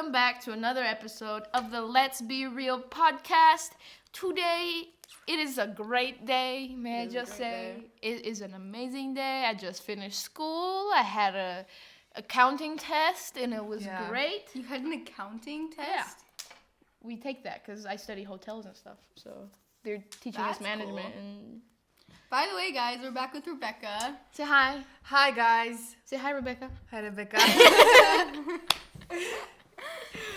welcome back to another episode of the Let's Be Real podcast. Today, it is a great day, may I just say. It is an amazing day. I just finished school. I had a accounting test, and it was great. You had an accounting test? Yeah. We take that because I study hotels and stuff, so they're teaching us management. Cool. And By the way, guys, we're back with Rebecca. say hi. Hi, guys. Say hi, Rebecca. Hi, Rebecca.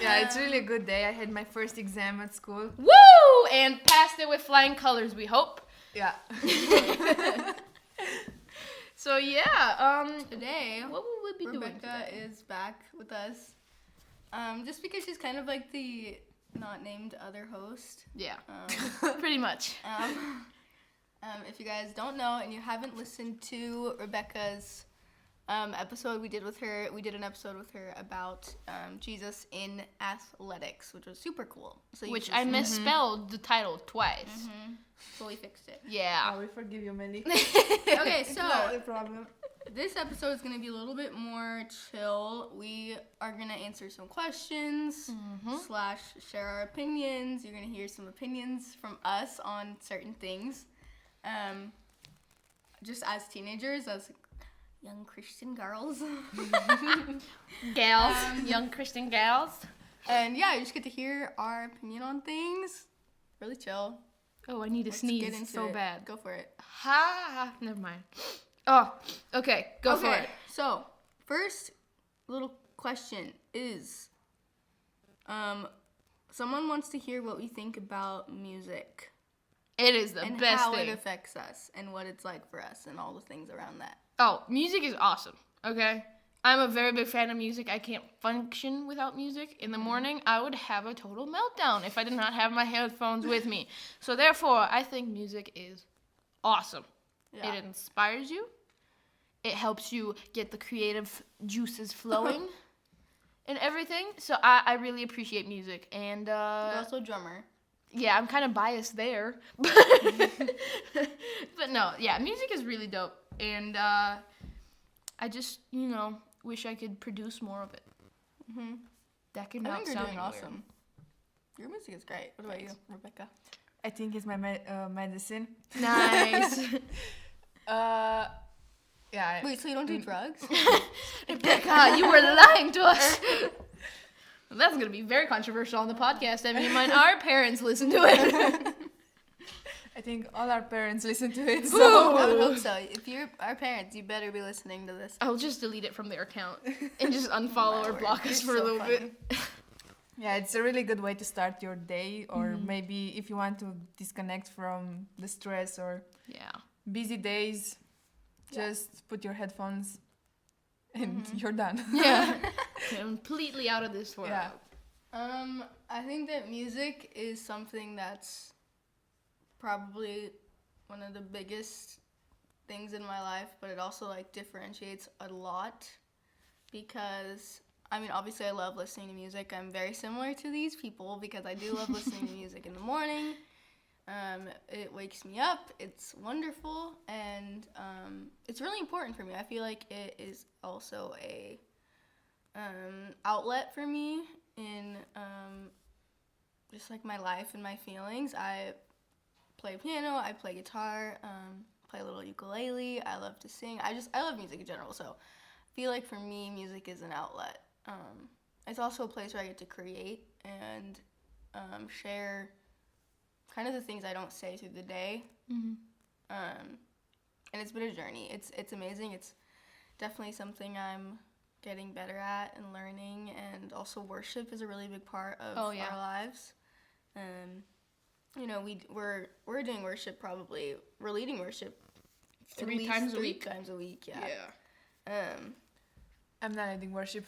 It's really a good day. I had my first exam at school. Woo! And passed it with flying colors, we hope. Yeah. So Today, what will we be doing Rebecca today? is back with us. Just because she's kind of like the not named other host. Yeah, pretty much. If you guys don't know and you haven't listened to Rebecca's episode we did an episode with her about Jesus in athletics, which was super cool. So Which I misspelled the title twice. So we fixed it. Yeah. We forgive you, Melly. Okay, so Not a problem. this episode is going to be a little bit more chill. We are going to answer some questions / share our opinions. You're going to hear some opinions from us on certain things. Just as teenagers, as young Christian girls. Gals. Young Christian gals. And yeah, you just get to hear our opinion on things. Really chill. Oh, I need to Let's sneeze get into so it. bad. Go for it. Ha! Never mind. Oh, okay. Go for it. So, first little question is, someone wants to hear what we think about music. It is the and best how thing. it affects us and what it's like for us and all the things around that. Oh, music is awesome, okay? I'm a very big fan of music. I can't function without music. In the morning, I would have a total meltdown if I did not have my headphones with me. So therefore, I think music is awesome. Yeah. It inspires you. It helps you get the creative juices flowing and everything. So I really appreciate music. And You're also a drummer. yeah, I'm kind of biased there. But no, yeah, music is really dope. And I just, wish I could produce more of it. That could I not think you're sound doing weird. awesome. Your music is great. What about you, Rebecca? I think it's my medicine. Nice. Wait, so you don't do drugs? Rebecca, you were lying to us. Well, that's going to be very controversial on the podcast. I mean, our parents listen to it. I think all our parents listen to it. So I would hope so. If you're our parents, you better be listening to this. I'll just delete it from their account and just unfollow or block us for a little bit. Yeah, it's a really good way to start your day, or maybe if you want to disconnect from the stress or busy days, just put your headphones and you're done. Yeah. Completely out of this world. Yeah. I think that music is something that's probably one of the biggest things in my life, but it also differentiates a lot because obviously I love listening to music. I'm very similar to these people because I do love listening to music in the morning. It wakes me up. It's wonderful, and it's really important for me. I feel like it is also a outlet for me in just my life and my feelings. I play piano, I play guitar, play a little ukulele. I love to sing. I love music in general, so I feel like for me, music is an outlet. It's also a place where I get to create and share kind of the things I don't say through the day. And it's been a journey. It's amazing. It's definitely something I'm getting better at and learning, and also worship is a really big part of our lives. We're doing worship probably. We're leading worship Three times a week. 3 times a week, yeah. I'm not leading worship.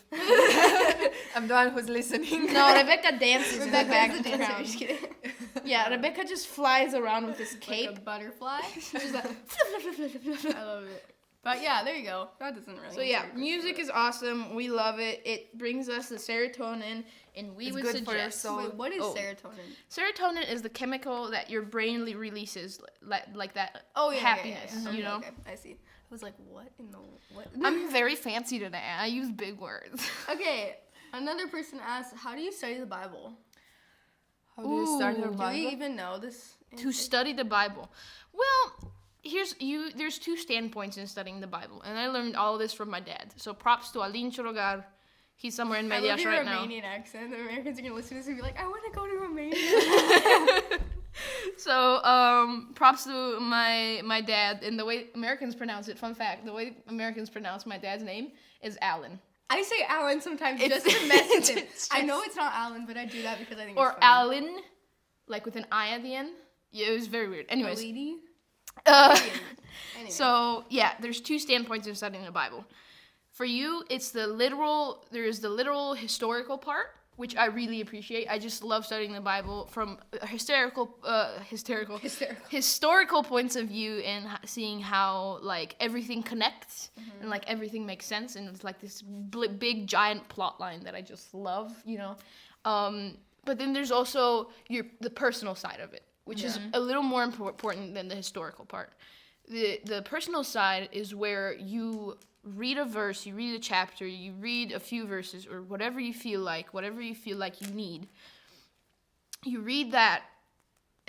I'm the one who's listening. No, Rebecca dances in the Rebecca's the background. dancer. Just kidding. Yeah, Rebecca just flies around with this cape. Like a butterfly. She's like, I love it. But yeah, there you go. That doesn't really. so yeah, music is awesome. We love it. It brings us the serotonin, and we would good for your suggest. soul. Wait, what is serotonin? Serotonin is the chemical that your brain releases, like that Oh yeah, happiness. yeah. You know. Okay, I see. I was like, what in the what? I'm very fancy today. I use big words. Okay, Another person asked, how do you study the Bible? How do you start your Bible? Do we even know this? To study the Bible. Well, there's two standpoints in studying the Bible, and I learned all of this from my dad. So props to Alin Chorogar. He's somewhere in Medias right now. I love your Romanian accent. The Americans are going to listen to this and be like, I want to go to Romania. So, props to my dad. And the way Americans pronounce it, fun fact, the way Americans pronounce my dad's name is Alan. I say Alan sometimes just to mess with him. I know it's not Alan, but I do that because I think it's funny. Or Alan, like with an I at the end. Yeah, it was very weird. Anyways. Anyway. So, yeah, there's two standpoints in studying the Bible. For you, there's the literal historical part, which I really appreciate. I just love studying the Bible from historical points of view and seeing how like everything connects and like everything makes sense, and it's like this big giant plot line that I just love, you know. But then there's also the personal side of it, which is a little more important than the historical part. The personal side is where you read a verse, you read a chapter, you read a few verses, or whatever you feel like you need. You read that,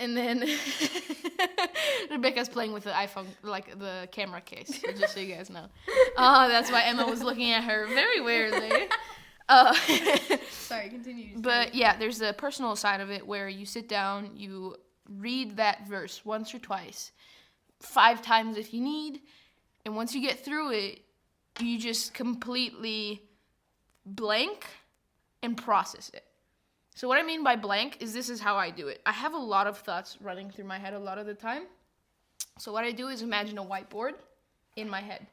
and then Rebecca's playing with the iPhone, like the camera case, just so you guys know. That's why Emma was looking at her very weirdly. Sorry, continue. But yeah, there's the personal side of it where you sit down, you read that verse once or twice, 5 times if you need, and once you get through it, you just completely blank and process it. So what I mean by blank is this is how I do it. I have a lot of thoughts running through my head a lot of the time. So what I do is imagine a whiteboard in my head.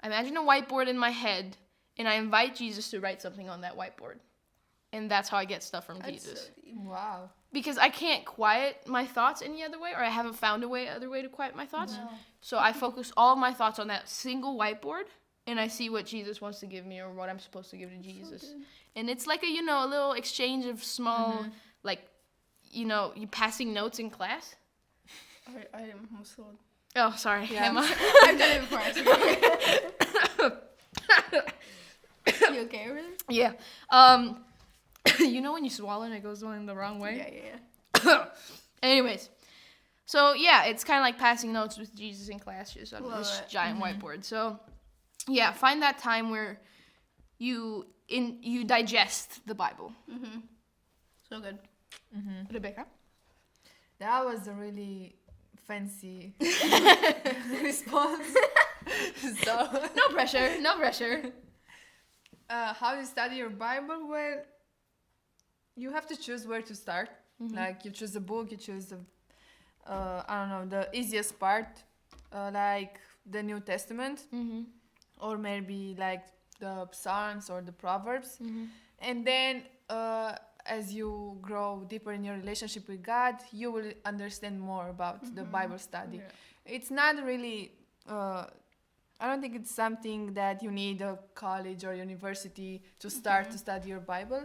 I imagine a whiteboard in my head, and I invite Jesus to write something on that whiteboard. And that's how I get stuff from Jesus. So wow. Because I can't quiet my thoughts any other way, or I haven't found other way to quiet my thoughts. No. So I focus all of my thoughts on that single whiteboard, and I see what Jesus wants to give me or what I'm supposed to give to Jesus. So and it's like a little exchange of small, like, you passing notes in class. I am also... Oh, sorry. Yeah. Emma. I've done it before. You okay over there? Yeah. When you swallow and it goes going the wrong way? Yeah. Anyways. So, yeah, it's kind of like passing notes with Jesus in class, just on this giant whiteboard. So, yeah, find that time where you digest the Bible. So good. Rebecca? That was a really fancy response. So No pressure. How do you study your Bible? Well, you have to choose where to start. Like you choose a book, you choose the easiest part, like the New Testament, or maybe like the Psalms or the Proverbs. And then as you grow deeper in your relationship with God, you will understand more about the Bible study. Yeah. It's not really, I don't think it's something that you need a college or university to start to study your Bible.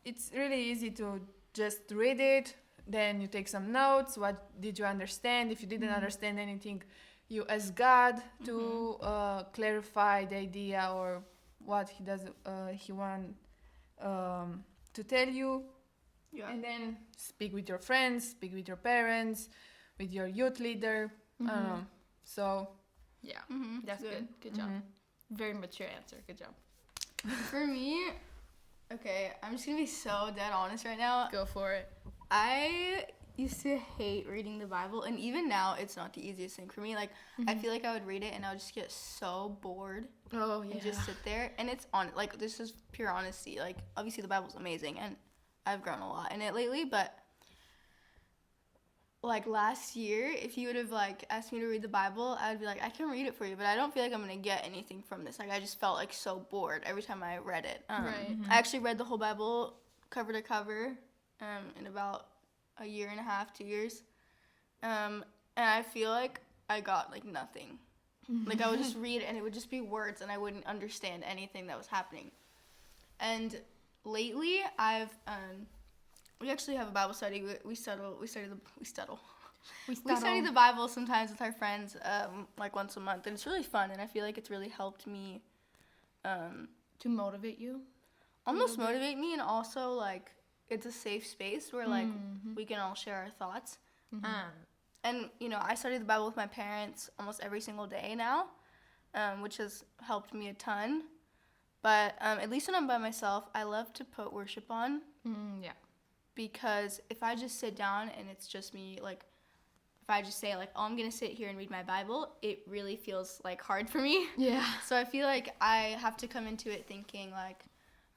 It's really easy to just read it, then you take some notes. What did you understand? If you didn't understand anything, you ask God to clarify the idea or what he want to tell you. Yeah. And then speak with your friends, speak with your parents, with your youth leader. I don't know. So yeah, that's good job. Very mature answer. Good job. For me, okay, I'm just gonna be so dead honest right now. Go for it. I used to hate reading the Bible, and even now it's not the easiest thing for me. Like I feel like I would read it and I would just get so bored. Oh yeah. And just sit there, and it's this is pure honesty. Like obviously the Bible's amazing, and I've grown a lot in it lately, but like last year, if you would have like asked me to read the Bible, I would be like, I can read it for you, but I don't feel like I'm gonna get anything from this. Like I just felt like so bored every time I read it. Right. I actually read the whole Bible cover to cover in about a year and a half, 2 years, and I feel like I got like nothing. Like I would just read it and it would just be words and I wouldn't understand anything that was happening. And lately I've we actually have a Bible study. We study the Bible sometimes with our friends, like once a month, and it's really fun. And I feel like it's really helped me To motivate you? Almost motivate me, and also, like, it's a safe space where, like, we can all share our thoughts. And, you know, I study the Bible with my parents almost every single day now, which has helped me a ton. But at least when I'm by myself, I love to put worship on. Yeah. Because if I just sit down and it's just me, like, if I just say, like, oh, I'm going to sit here and read my Bible, it really feels, like, hard for me. Yeah. So I feel like I have to come into it thinking, like,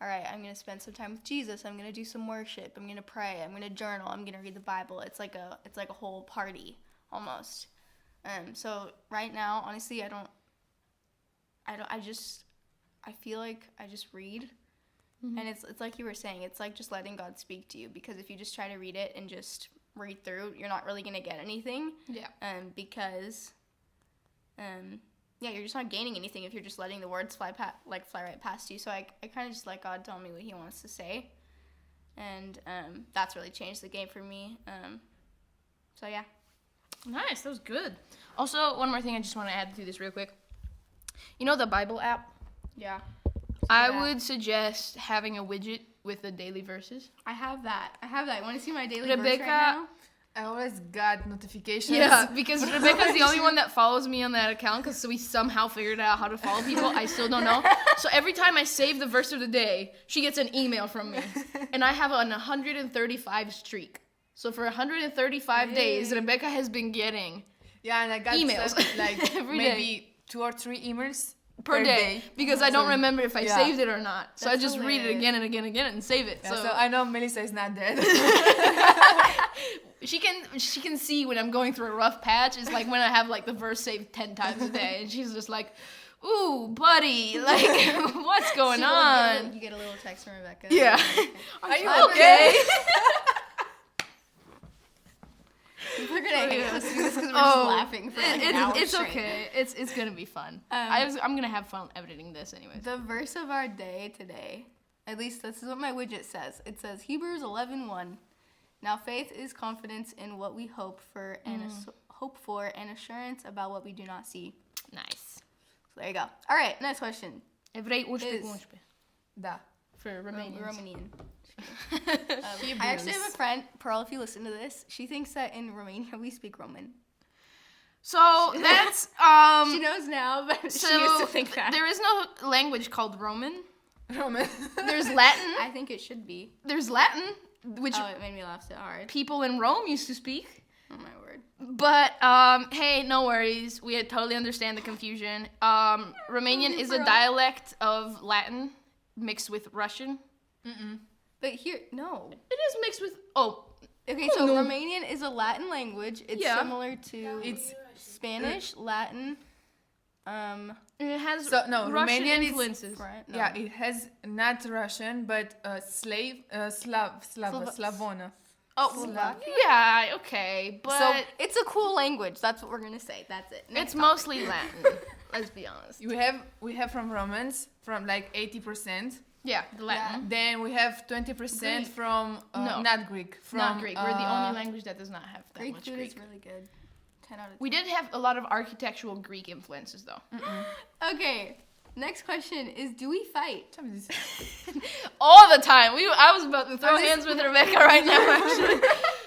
all right, I'm going to spend some time with Jesus. I'm going to do some worship. I'm going to pray. I'm going to journal. I'm going to read the Bible. It's like a whole party almost. So right now, honestly, I feel like I just read. And it's like you were saying, it's like just letting God speak to you, because if you just try to read it and just read through, you're not really going to get anything. Yeah. Because you're just not gaining anything if you're just letting the words fly right past you. So I kind of just let God tell me what he wants to say. And that's really changed the game for me. So yeah. Nice, that was good. Also, one more thing I just want to add to this real quick. You know the Bible app? Yeah. I would suggest having a widget with the daily verses. I have that. You want to see my daily Rebecca, verse right now? I always got notifications. Yeah, because Rebecca's the only one that follows me on that account, because we somehow figured out how to follow people. I still don't know. So every time I save the verse of the day, she gets an email from me. And I have an 135 streak. So for 135 days, Rebecca has been getting and I got emails like every maybe day. 2 or 3 emails per day. Because I don't remember if I saved it or not. So I That's just read it hilarious. again and again and again and save it. Yeah, so I know Melissa is not dead. She can see when I'm going through a rough patch. It's like when I have like the verse saved 10 times a day, and she's just like, "Ooh, buddy, like what's going on?" You get a little text from Rebecca. Yeah. Are you okay? We're gonna hate listening to this because we're just laughing for like an hour It's straight. okay. It's gonna be fun. I'm gonna have fun editing this anyways. The verse of our day today, at least this is what my widget says. It says Hebrews 11:1. Now faith is confidence in what we hope for and assurance about what we do not see. Nice. So there you go. All right, next question. Evrei unspe. Da. For Romanians. Romanian. I actually have a friend, Pearl, if you listen to this, she thinks that in Romania we speak Roman. So that's She knows now, but so she used to think that. there is no language called Roman. Roman. There's Latin. I think it should be. There's Latin, which Oh, it made me laugh so hard. people in Rome used to speak. Oh my word. But hey, no worries. We totally understand the confusion. Romanian is a dialect of Latin mixed with Russian. But here, no. It is mixed with Okay, so Romanian is a Latin language. It's similar to It's Spanish, Latin. it has Russian Romanian influences. Right? No. yeah, it has not Russian but Slavona. Yeah, okay, but So it's a cool language. That's what we're gonna say. That's it. it's mostly Latin. Let's be honest. We have from Romans from like 80%. Yeah, the Latin. Then we have 20% Greek. from No. not Greek. From Not Greek. We're the only language that does not have that Greek much food Greek. is really good. 10 out of 10. We did have a lot of architectural Greek influences, though. Okay. Next question is: do we fight? All the time. I was about to throw hands with Rebecca right now, actually.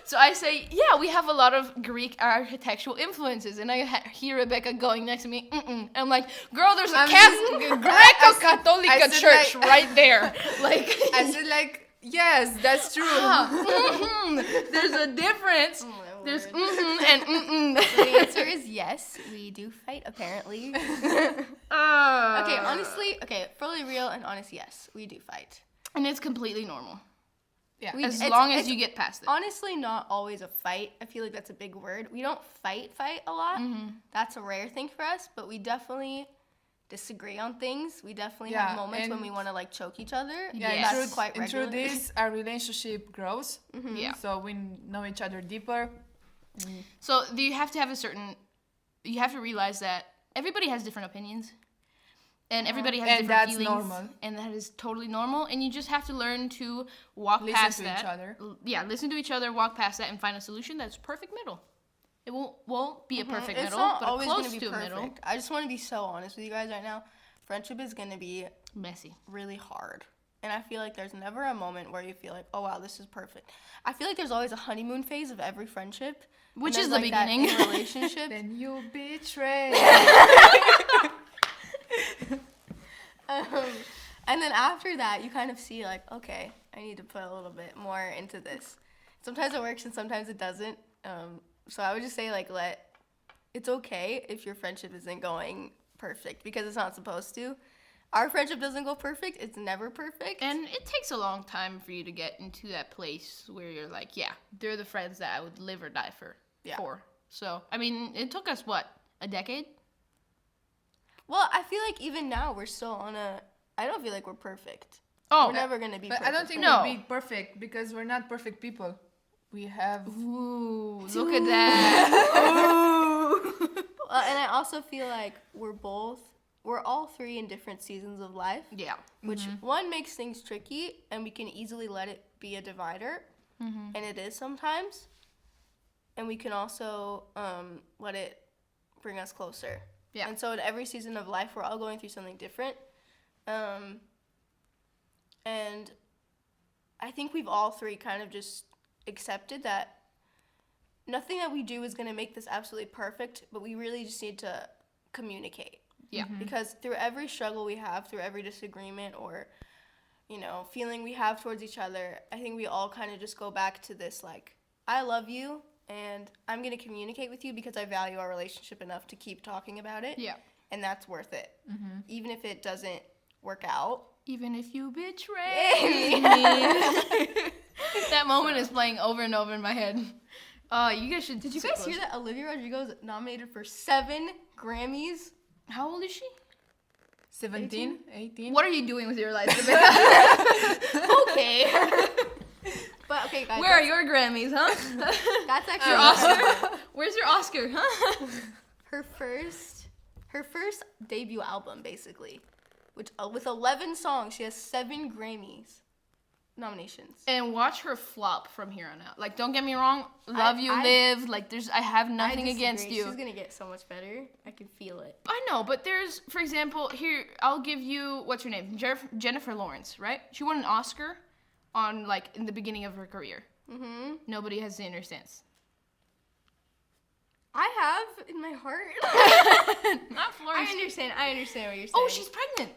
So I say, yeah, we have a lot of Greek architectural influences, and I hear Rebecca going next to me. And I'm like, girl, there's a Greco-Catholic church right there. Like, I said like, yes, that's true. Mm-hmm. There's a difference. Oh, There's word. and So the answer is yes, we do fight, apparently. Okay, honestly, fully real and honest, yes, we do fight. And it's completely normal. Yeah. As long as you get past it. Honestly, not always a fight. I feel like that's a big word. We don't fight a lot. That's a rare thing for us, but we definitely disagree on things. We definitely have moments when we want to like choke each other. Yes. That's quite regular. And through this, our relationship grows. Yeah. So we know each other deeper. So you have to realize that everybody has different opinions. And everybody has different that's feelings. normal. And that is totally normal. And you just have to learn to walk past that. Listen to each other. Yeah, listen to each other, walk past that, and find a solution that's perfect middle. It won't be a perfect It's middle, not but always close gonna be to a perfect. middle. I just want to be so honest with you guys right now. friendship is going to be messy, really hard. And I feel like there's never a moment where you feel like, oh, wow, this is perfect. I feel like there's always a honeymoon phase of every friendship. Which is the beginning. That in a relationship. Then you betray. And then after that, you kind of see, like, okay, I need to put a little bit more into this. Sometimes it works and sometimes it doesn't. So I would just say, like, it's okay if your friendship isn't going perfect because it's not supposed to. Our friendship doesn't go perfect. It's never perfect. And it takes a long time for you to get into that place where you're like, yeah, they're the friends that I would live or die for. So, I mean, it took us, what, a decade? Well, I feel like even now we're still on I don't feel like we're perfect. Oh. We're never going to be But perfect. I don't think No. we'll be perfect because we're not perfect people. We have... Ooh, look at that. Ooh. And I also feel like we're all three in different seasons of life. Yeah. Which one makes things tricky and we can easily let it be a divider. And it is sometimes. And we can also let it bring us closer. Yeah. And so in every season of life, we're all going through something different. And I think we've all three kind of just accepted that nothing that we do is going to make this absolutely perfect, but we really just need to communicate. Yeah. Because through every struggle we have, through every disagreement or, feeling we have towards each other, I think we all kind of just go back to this, like, I love you, and I'm going to communicate with you because I value our relationship enough to keep talking about it. Yeah. And that's worth it. Even if it doesn't work out. Even if you betray me. That moment is playing over and over in my head. You guys should... Did you guys hear that Olivia Rodrigo is nominated for 7 Grammys? How old is she? 17, 18. What are you doing with your life, Rebecca? Okay. But okay, guys. Where are your Grammys, huh? That's actually Your Oscar? Where's your Oscar, huh? her first debut album, basically, which with 11 songs, she has 7 Grammys nominations. And watch her flop from here on out. Like, don't get me wrong, love you, live. Like, I have nothing against you. She's gonna get so much better. I can feel it. I know, but there's, for example, here, I'll give you, what's her name? Jennifer Lawrence, right? She won an Oscar on, like, in the beginning of her career. Nobody has seen her since. I have in my heart. Not Florence. I understand what you're saying. Oh, she's pregnant.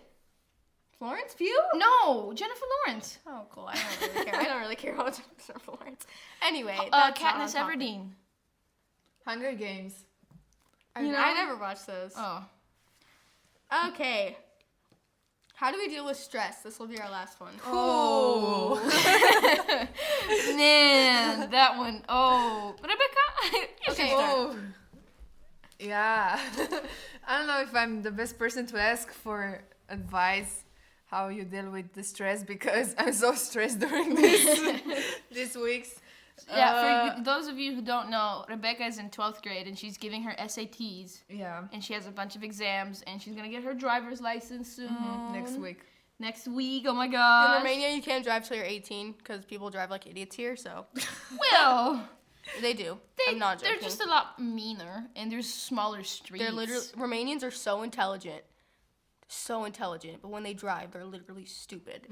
Florence Pugh? No, Jennifer Lawrence. Oh, cool. I don't really care. I don't really care about Jennifer Lawrence. Anyway, that's Katniss Everdeen. Hunger Games. I never watched those. Oh. Okay. How do we deal with stress? This will be our last one. Oh. Man, that one. Oh. Rebecca, you should start. Yeah. I don't know if I'm the best person to ask for advice how you deal with the stress because I'm so stressed during these weeks. Yeah, for those of you who don't know, Rebecca is in 12th grade and she's giving her SATs. Yeah. And she has a bunch of exams and she's going to get her driver's license soon. Next week, oh my gosh. In Romania, you can't drive till you're 18 because people drive like idiots here, so. Well, they do. I'm not joking. They're just a lot meaner and there's smaller streets. Romanians are so intelligent, but when they drive, they're literally stupid.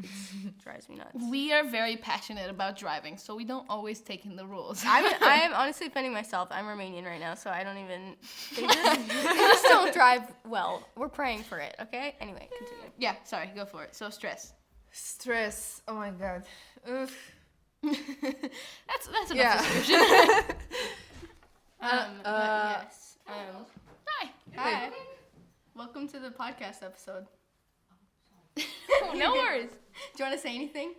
It drives me nuts. We are very passionate about driving, so we don't always take in the rules. I am honestly offending myself. I'm Romanian right now, so I don't even. They just don't drive well. We're praying for it, okay? Anyway, continue. Yeah, sorry, go for it. So Stress. Oh my god. Oof. That's enough description. Yes. Hi. Welcome to the podcast episode. No worries. Do you want to say anything?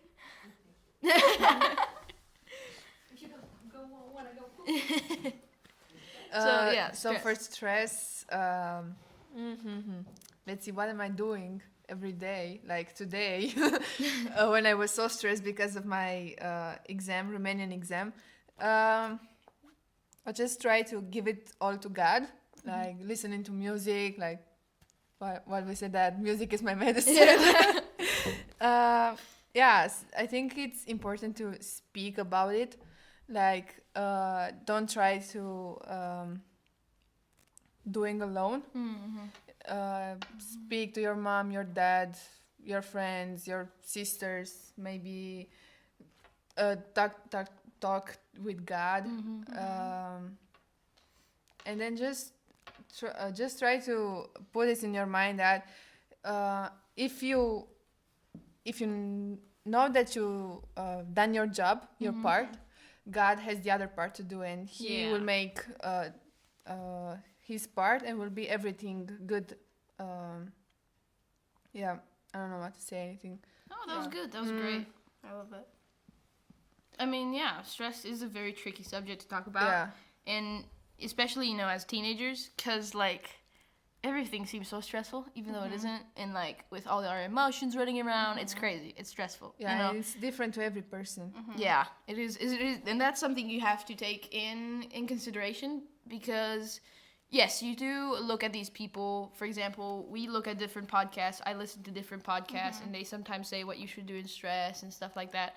So for stress, let's see, what am I doing every day? Like today, when I was so stressed because of my Romanian exam, I just try to give it all to God, like listening to music, like what we said that music is my medicine. Yes, I think it's important to speak about it. Like, don't try to doing alone. speak to your mom, your dad, your friends, your sisters, maybe talk with God, and then just try to put it in your mind that if you know that you done your job, your part, God has the other part to do, and He will make His part, and will be everything good. I don't know what to say. Anything. Oh, that was good. That was great. I love it. I mean, stress is a very tricky subject to talk about. Yeah. And especially, as teenagers, because, like, everything seems so stressful, even though it isn't. And, like, with all our emotions running around, it's crazy. It's stressful. Yeah, it's different to every person. Yeah, it is. It is. And that's something you have to take in consideration because, yes, you do look at these people. For example, we look at different podcasts. I listen to different podcasts, and they sometimes say what you should do in stress and stuff like that.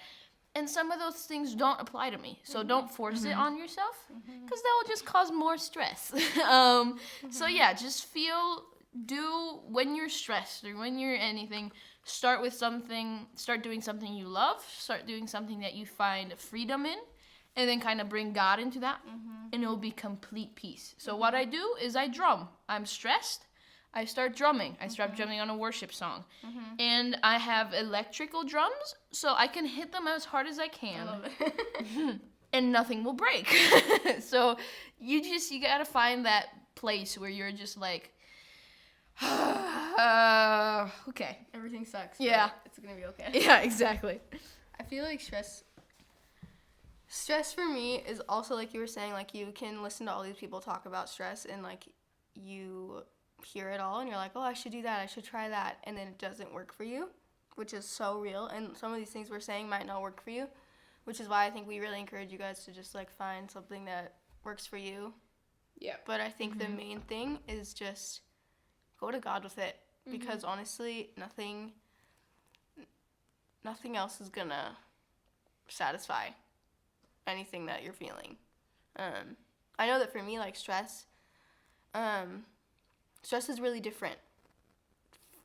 And some of those things don't apply to me. So don't force it on yourself because that will just cause more stress. So, yeah, just when you're stressed or when you're anything, start doing something you love, start doing something that you find freedom in, and then kind of bring God into that, and it will be complete peace. So what I do is I drum. I'm stressed. I start drumming. I start drumming on a worship song. And I have electrical drums, so I can hit them as hard as I can. I love it. And nothing will break. So you gotta find that place where you're just like, okay. Everything sucks. Yeah. It's gonna be okay. Yeah, exactly. I feel like stress for me is also, like you were saying, like you can listen to all these people talk about stress and like you hear it all and you're like, oh, I should do that, I should try that, and then it doesn't work for you, which is so real. And some of these things we're saying might not work for you, which is why I think we really encourage you guys to just like find something that works for you. Yeah. But I think the main thing is just go to God with it, because honestly nothing else is gonna satisfy anything that you're feeling. I know that for me, like stress is really different.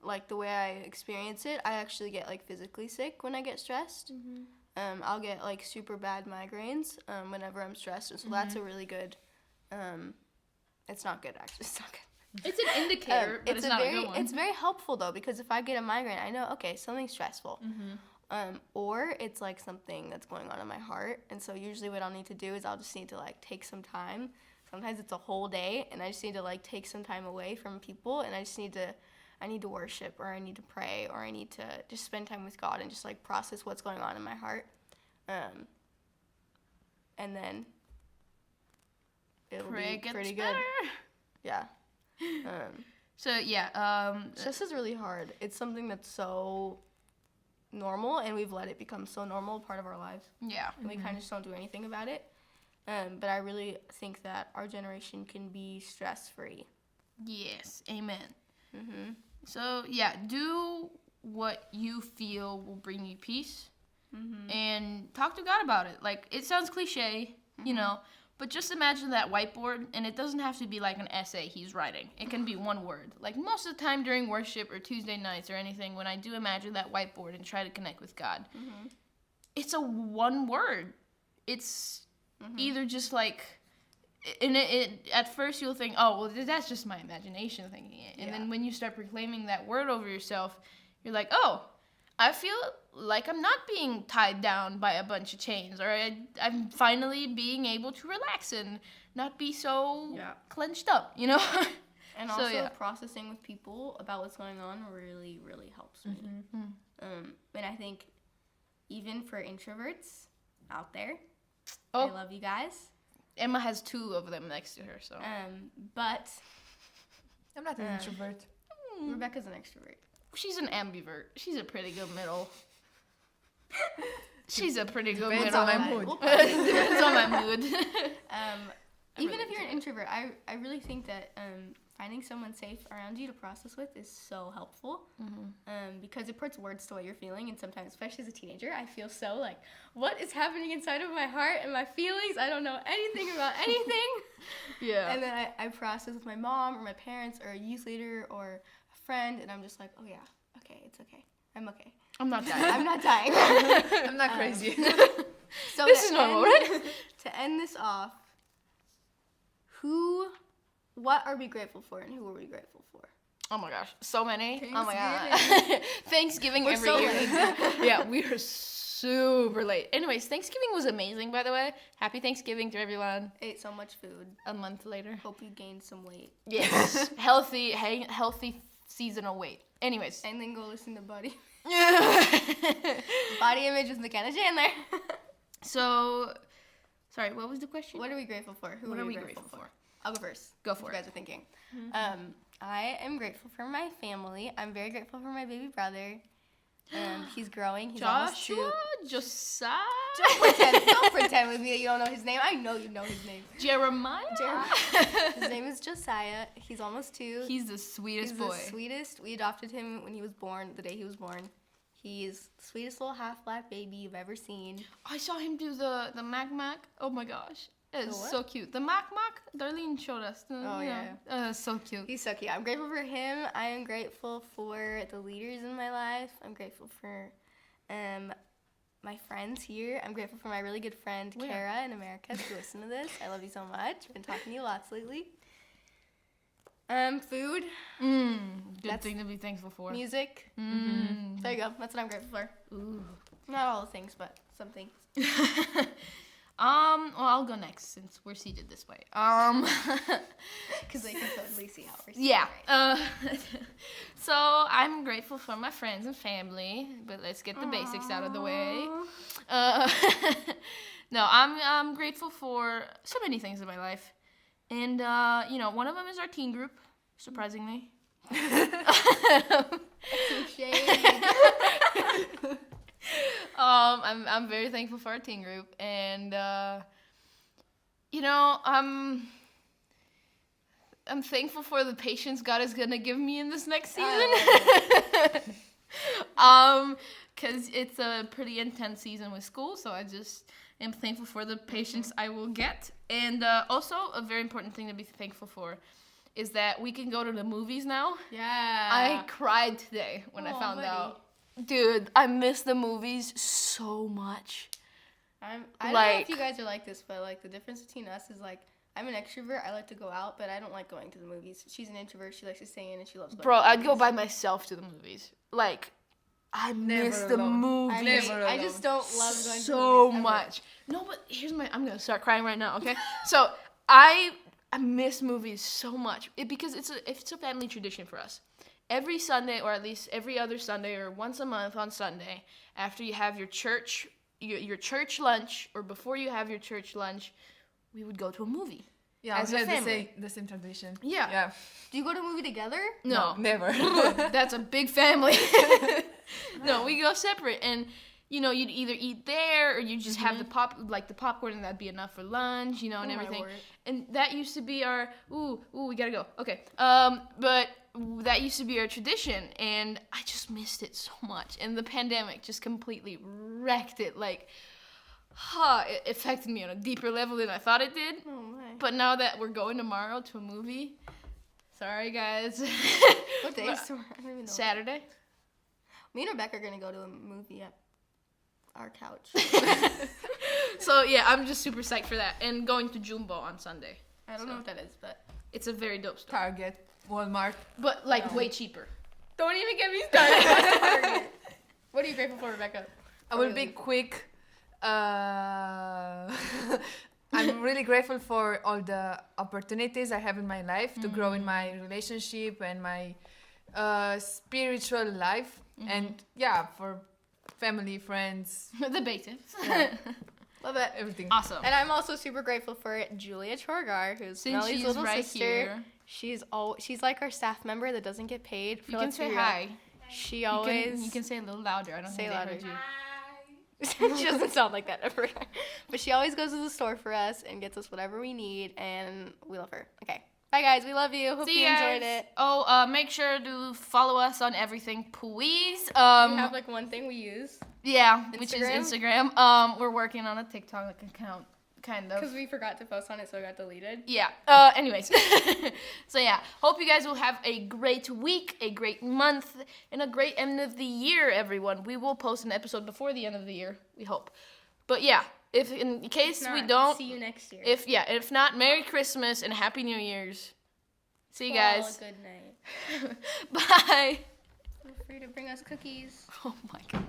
Like the way I experience it, I actually get like physically sick when I get stressed. I'll get like super bad migraines whenever I'm stressed, and so that's a really good. It's not good actually. It's not good. It's an indicator, but it's not a good one. It's very helpful though, because if I get a migraine, I know, okay, something's stressful. Or it's like something that's going on in my heart, and so usually what I'll need to do is I'll just need to like take some time. Sometimes it's a whole day, and I just need to like take some time away from people, and I need to worship, or I need to pray, or I need to just spend time with God and just like process what's going on in my heart. And then it'll be pretty good. Better. Yeah. So Stress is really hard. It's something that's so normal, and we've let it become so normal, part of our lives. Yeah. And we kind of just don't do anything about it. But I really think that our generation can be stress-free. Yes. Amen. So, do what you feel will bring you peace. And talk to God about it. Like, it sounds cliche, but just imagine that whiteboard, and it doesn't have to be like an essay he's writing. It can be one word. Like, most of the time during worship or Tuesday nights or anything, when I do imagine that whiteboard and try to connect with God, it's a one word. It's either just like, and it at first you'll think, oh, well, that's just my imagination thinking it. And then when you start proclaiming that word over yourself, you're like, oh, I feel like I'm not being tied down by a bunch of chains, or I'm finally being able to relax and not be so clenched up, And also processing with people about what's going on really, really helps me. And I think even for introverts out there, I love you guys. Emma has 2 of them next to her, so. But I'm not an introvert. Rebecca's an extrovert. She's an ambivert. She's a pretty good middle. She's a pretty good Depends middle. on my mood. Depends on my mood. Even if you're an introvert, I really think that finding someone safe around you to process with is so helpful. Because it puts words to what you're feeling, and sometimes, especially as a teenager, I feel so like, what is happening inside of my heart and my feelings? I don't know anything about anything. Yeah. And then I process with my mom or my parents or a youth leader or a friend, and I'm just like, oh yeah, okay, it's okay. I'm okay. I'm not dying. I'm not dying. I'm not crazy. So This is normal, right? To end this off, what are we grateful for, and who are we grateful for? Oh my gosh, so many. Thanksgiving. Oh my god. Thanksgiving every so year. late. Yeah, we are super late. Anyways, Thanksgiving was amazing, by the way. Happy Thanksgiving to everyone. Ate so much food. A month later. Hope you gained some weight. Yes. healthy seasonal weight. Anyways. And then go listen to Body. Yeah. Body Image with McKenna Chandler. So, sorry, what was the question? What are we grateful for? Who What are we grateful for? I'll go first. Go for if it. you guys are thinking. I am grateful for my family. I'm very grateful for my baby brother. He's growing. He's almost 2. Joshua? Josiah? Don't pretend with me that you don't know his name. I know you know his name. Jeremiah? His name is Josiah. He's almost 2. He's the sweetest boy. He's the sweetest. We adopted him when he was born, the day he was born. He's the sweetest little half-black baby you've ever seen. I saw him do the Mac. Oh my gosh. It's what? so cute. The Mac. Darlene showed us. So cute. He's so cute. I'm grateful for him. I am grateful for the leaders in my life. I'm grateful for my friends here. I'm grateful for my really good friend, Where? Kara in America. If you listen to this, I love you so much. I've been talking to you lots lately. Food, Good thing to be thankful for. music. There you go. That's what I'm grateful for. Ooh. Not all the things, but some things. Well, I'll go next since we're seated this way. Because they can totally see how we're seated. Yeah. Right? So I'm grateful for my friends and family, but let's get the basics out of the way. No, I'm grateful for so many things in my life, and one of them is our teen group. Surprisingly. Some shade. I'm very thankful for our teen group, and I'm thankful for the patience God is gonna give me in this next season. Because it's a pretty intense season with school, so I just am thankful for the patience I will get. And also, a very important thing to be thankful for is that we can go to the movies now. Yeah. I cried today when I found buddy. out. Dude, I miss the movies so much. I don't know if you guys are like this, but like the difference between us is like I'm an extrovert. I like to go out, but I don't like going to the movies. She's an introvert. She likes to stay in, and she loves going. Bro, to the I'd go movies. by myself to the movies. Like, I miss the movies I just don't love going to the so movies. much. No, but I'm gonna start crying right now. Okay, so I miss movies so much because it's a family tradition for us. Every Sunday, or at least every other Sunday, or once a month on Sunday, after you have your church lunch, or before you have your church lunch, we would go to a movie. Yeah, as a family. The same tradition. Yeah. Do you go to a movie together? No, never. That's a big family. No, we go separate, and you'd either eat there or you just have the popcorn, and that'd be enough for lunch, and my everything. word. And that used to be our we gotta go. Okay. But that used to be our tradition, and I just missed it so much. And the pandemic just completely wrecked it. Like, it affected me on a deeper level than I thought it did. Oh my. But now that we're going tomorrow to a movie, sorry guys. What day is tomorrow? I don't even know. Saturday. Me and Rebecca are gonna go to a movie at our couch. So yeah, I'm just super psyched for that, and going to Jumbo on Sunday. I don't know what that is, but It's a very dope store, Target, Walmart. but way cheaper. don't even get me started on Target. What are you grateful for, Rebecca? I will be quick. I'm really grateful for all the opportunities I have in my life to grow in my relationship and my spiritual life, and for family, friends, The basics. Love it. everything. Awesome. And I'm also super grateful for Julia Chorgar, who's Since Melly's she's little right sister. here, She's like our staff member that doesn't get paid. you can say hi. She always You can say a little louder. I don't Say think they louder. heard you. she doesn't sound like that ever. But she always goes to the store for us and gets us whatever we need, and we love her. Okay, Bye, guys. We love you. Hope See you you enjoyed guys. it. Oh, make sure to follow us on everything, please. We have like one thing we use. Yeah, which is Instagram? Instagram. We're working on a TikTok account, kind of. Because we forgot to post on it, so it got deleted. Yeah. Anyways. So yeah, hope you guys will have a great week, a great month, and a great end of the year, everyone. We will post an episode before the end of the year, we hope. But yeah, if in case If not, we don't, see you next year. if not, Merry Christmas and Happy New Year's. See you guys. Good night. Bye. Feel free to bring us cookies. Oh my god.